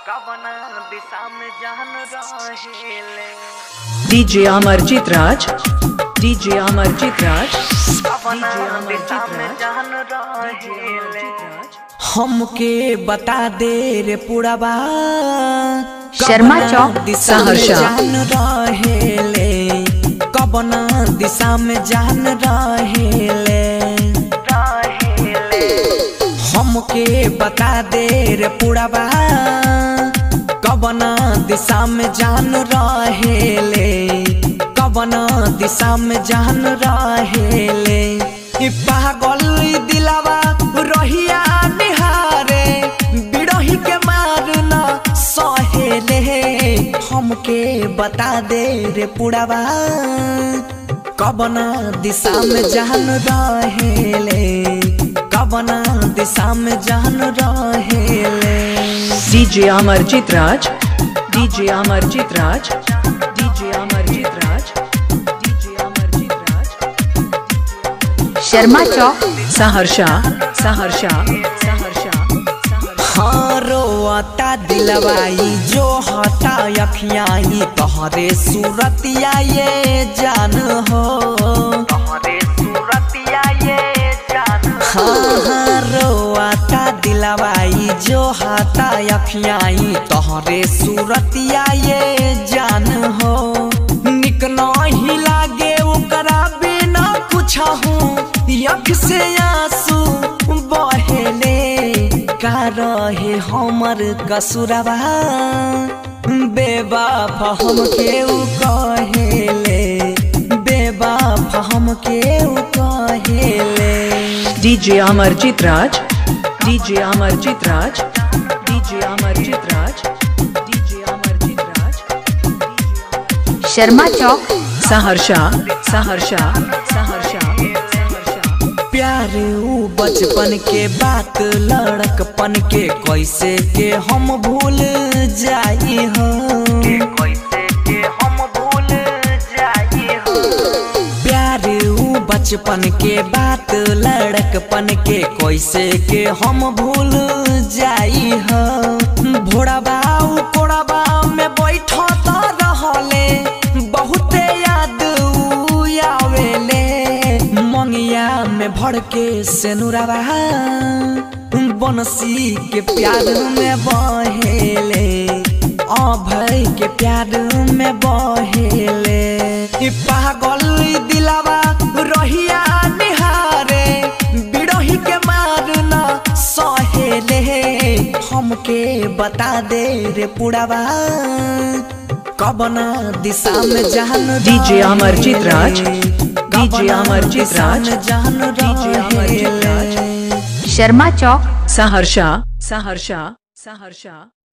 कवना दिशा में जान रहेले डीजे अमरजीत राज, डीजे अमरजीत राज, कवना दिशा में जान रहेले। हमके बता दे रे पुरवा शर्मा चौक सहरसा जान रहेले, कवना दिशा में जान रहेले। हमके बता दे रे पुरवा कवना दिशा में जान रहेले, कवना दिशा में जान रहेले। पागल दिलावा रहिया निहारे बिरही के मारना सहेले। हमके बता दे रे पुरवा कवना दिशा में जान रहेले, कवना दिशा में जान रहेले। डीजे अमरजीत राज, डीजे अमरजीत राज, डीजे अमरजीत राज, डीजे अमरजीत राज। शर्मा चौक सहरसा, सहरसा, सहरसा। हाँ रोता दिलवाई जो हटा अखियाई तोहरे सूरतिया ये जान हो, तोहरे सूरतिया ये जान। हाँ रोता दिलवाई जो हटा अखियाई तोहरे सूरतिया ये जान हो। निक नहीं लागे ओकरा बिना कुछ हूँ अख से आंसू बहेले। का रहे हमर कसुरवा बेवफा हमके कहेले, बेवफा हमके कहेले। डीजे अमरजीत राज, डीजे अमरजीत राज, डीजे अमरजीत राज, डीजे अमरजीत राज। शर्मा चौक सहरसा, सहरसा, सहरसा। प्यार ऊ बचपन के बात लड़कपन के कैसे के हम भूल जाई हो, कैसे के हम भूल जाई हो। प्यार ऊ बचपन के बात लड़कपन के कैसे के हम भूल जाई हो। भोरबा कोड़बा में बैठो तो रहले बहुते याद आवेले। मंगिया में भर के सेनुरवा बंसी के प्यार में बहेले, अभय के प्यार में बहेले। पागल दिलावा रहिया निहारे बिरही के मारना सहेले। हमके बता दे रे पुरवा कवना दिशा में जान। डीजे अमरजीत राज, डीजे अमरजीत राज, जान डीजे अमरजीत राज। शर्मा चौक सहरसा, सहरसा, सहरसा।